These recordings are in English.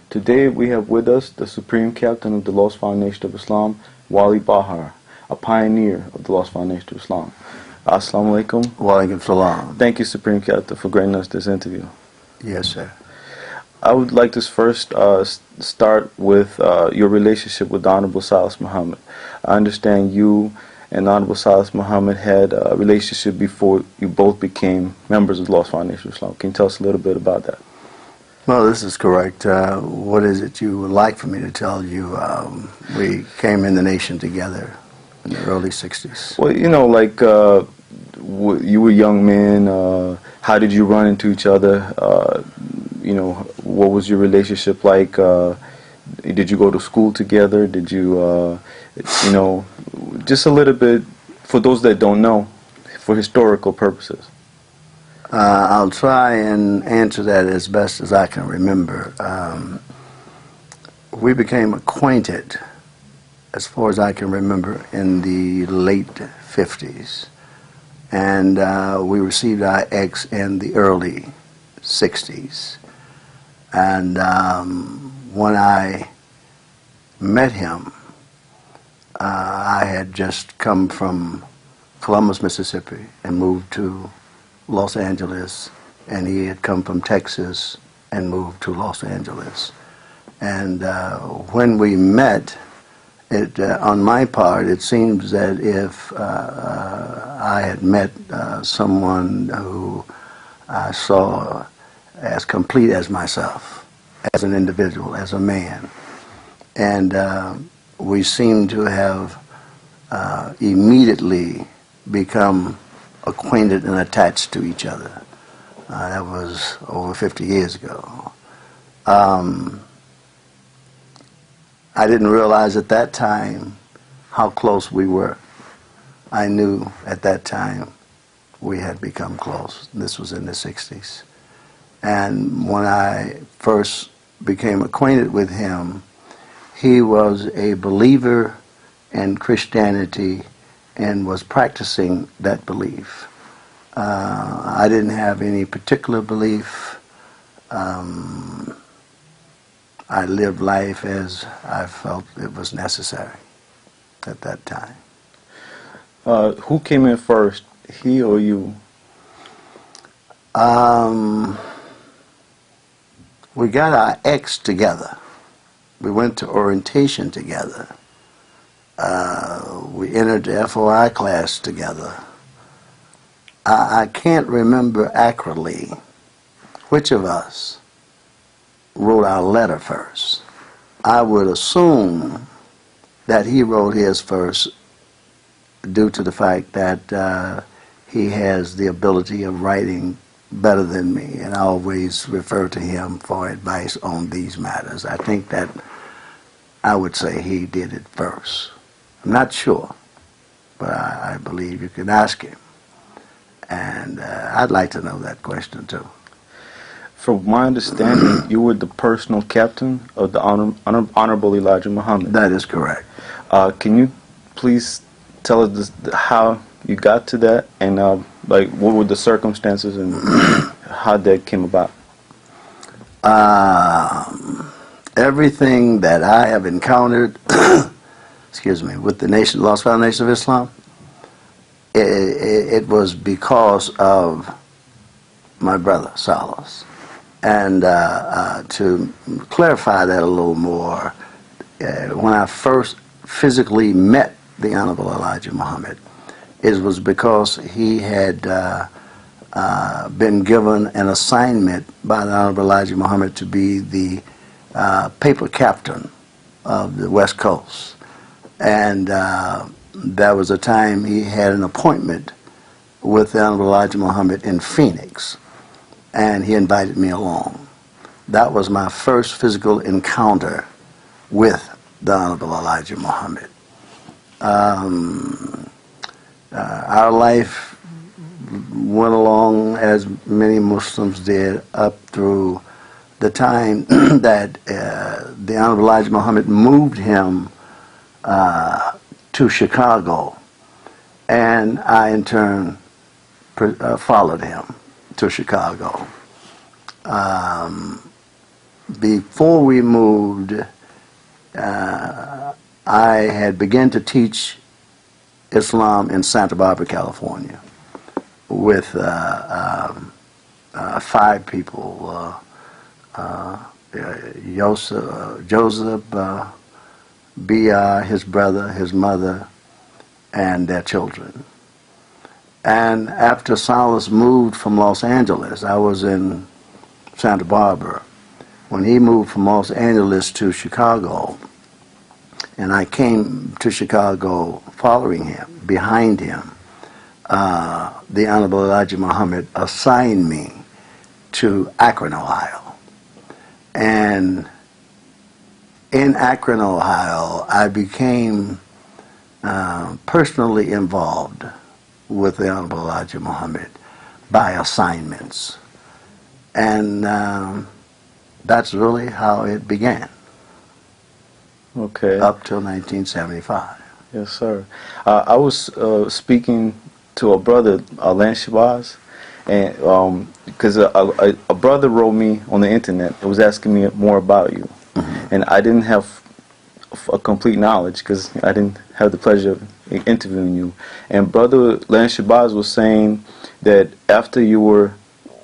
Today we have with us the Supreme Captain of the Lost Foundation of Islam, Wali Bahar, a pioneer of the Lost Foundation of Islam. Assalamu alaikum. Wa alaikum salam. Thank you, Supreme Captain, for granting us this interview. Yes, sir. I would like to first start with your relationship with the Honorable Salis Muhammad. I understand you and Honorable Salis Muhammad had a relationship before you both became members of the Lost Foundation of Islam. Can you tell us a little bit about that? Well, this is correct. What is it you would like for me to tell you? We came in the nation together in the early 60s. Well, you know, like you were young men. How did you run into each other? You know, what was your relationship like? Did you go to school together? Did you, you know, just a little bit, for those that don't know, for historical purposes? I'll try and answer that as best as I can remember. We became acquainted, as far as I can remember, in the late 50s. And we received our ex in the early 60s. And when I met him, I had just come from Columbus, Mississippi, and moved to Los Angeles, and he had come from Texas and moved to Los Angeles. And when we met, on my part, it seems that if I had met someone who I saw as complete as myself, as an individual, as a man. And we seemed to have immediately become acquainted and attached to each other. That was over 50 years ago. I didn't realize at that time how close we were. I knew at that time we had become close. This was in the 60s. And when I first became acquainted with him, he was a believer in Christianity and was practicing that belief. I didn't have any particular belief. I lived life as I felt it was necessary at that time. Who came in first, he or you? We got our ex together. We went to orientation together. We entered the FOI class together. I can't remember accurately which of us wrote our letter first. I would assume that he wrote his first due to the fact that he has the ability of writing better than me, and I always refer to him for advice on these matters. I think that I would say he did it first. I'm not sure, but I believe you can ask him. And I'd like to know that question too. From my understanding, you were the personal captain of the Honorable Elijah Muhammad. That is correct. Can you please tell us how you got to that, and like what were the circumstances and how that came about? Everything that I have encountered, excuse me, with the Lost Foundation of Islam, it was because of my brother Salis. And to clarify that a little more, when I first physically met the Honorable Elijah Muhammad, it was because he had been given an assignment by the Honorable Elijah Muhammad to be the paper captain of the West Coast. And there was a time he had an appointment with the Honorable Elijah Muhammad in Phoenix, and he invited me along. That was my first physical encounter with the Honorable Elijah Muhammad. Our life went along as many Muslims did up through the time that the Honorable Elijah Muhammad moved him to Chicago, and I in turn followed him to Chicago. before we moved, I had begun to teach Islam in Santa Barbara, California, with 5 people: Joseph, B.R., his brother, his mother, and their children. And after Silas moved from Los Angeles, I was in Santa Barbara. When he moved from Los Angeles to Chicago, and I came to Chicago following him, behind him, the Honorable Elijah Muhammad assigned me to Akron, Ohio. And in Akron, Ohio, I became personally involved with the Honorable Elijah Muhammad by assignments. And that's really how it began. Okay. Up till 1975. Yes, sir. I was speaking to a brother, Lance Shabazz, and because a brother wrote me on the internet. It was asking me more about you, and I didn't have a complete knowledge because I didn't have the pleasure of interviewing you. And brother Lance Shabazz was saying that after you were,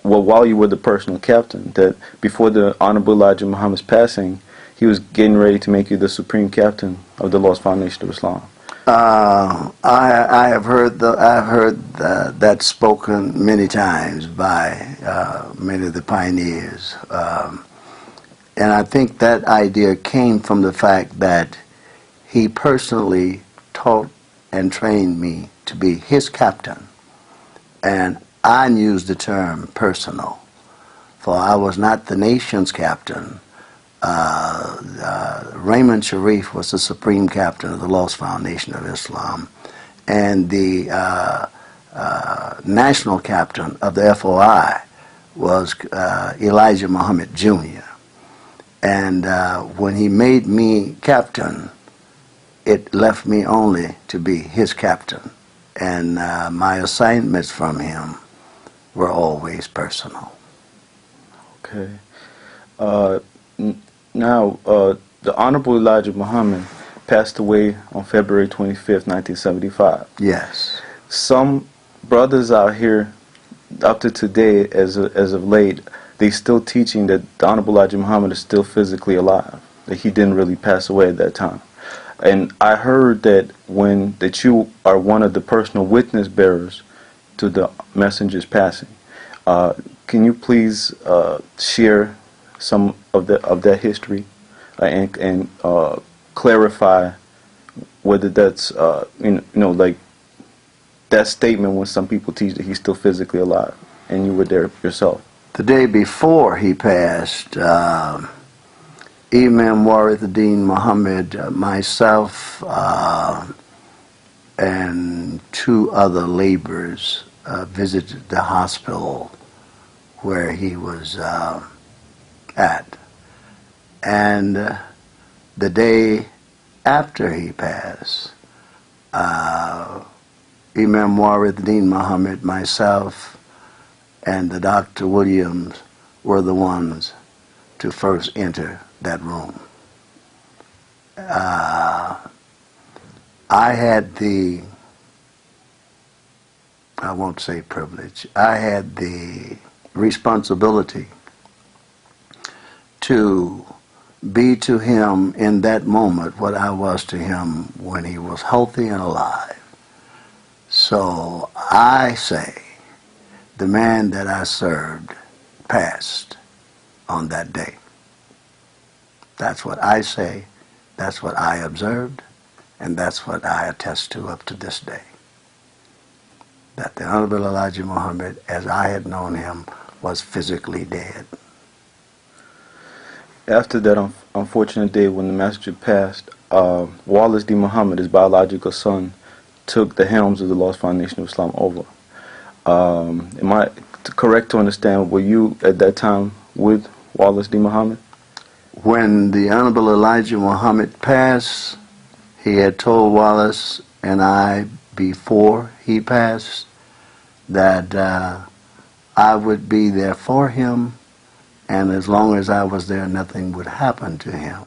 well, while you were the personal captain, that before the Honorable Elijah Muhammad's passing, he was getting ready to make you the supreme captain of the Lost Foundation of Islam. I have heard that spoken many times by many of the pioneers, and I think that idea came from the fact that he personally taught and trained me to be his captain, and I used the term personal, for I was not the nation's captain. Raymond Sharif was the supreme captain of the Lost Foundation of Islam, and the national captain of the FOI was Elijah Muhammad Jr. And when he made me captain, it left me only to be his captain, and my assignments from him were always personal. Okay. Now, the Honorable Elijah Muhammad passed away on February 25th, 1975. Yes. Some brothers out here, up to today, as of late, they still teaching that the Honorable Elijah Muhammad is still physically alive, that he didn't really pass away at that time. And I heard that you are one of the personal witness bearers to the messenger's passing. Can you please share some of that history and clarify whether that's like that statement when some people teach that he's still physically alive and you were there yourself? The day before he passed, Imam Warithuddin Muhammad, myself, and 2 other laborers visited the hospital where he was at. And the day after he passed, Imam Warithuddin Muhammad, myself, and the Dr. Williams were the ones to first enter that room. I had I won't say privilege, I had the responsibility to be to him in that moment what I was to him when he was healthy and alive. So I say the man that I served passed on that day. That's what I say, that's what I observed, and that's what I attest to up to this day. That the Honorable Elijah Muhammad, as I had known him, was physically dead. After that unfortunate day when the messenger passed, Wallace D. Muhammad, his biological son, took the helms of the Lost Foundation of Islam over. Am I correct to understand, were you at that time with Wallace D. Muhammad? When the Honorable Elijah Muhammad passed, he had told Wallace and I before he passed that I would be there for him And as long as I was there, nothing would happen to him.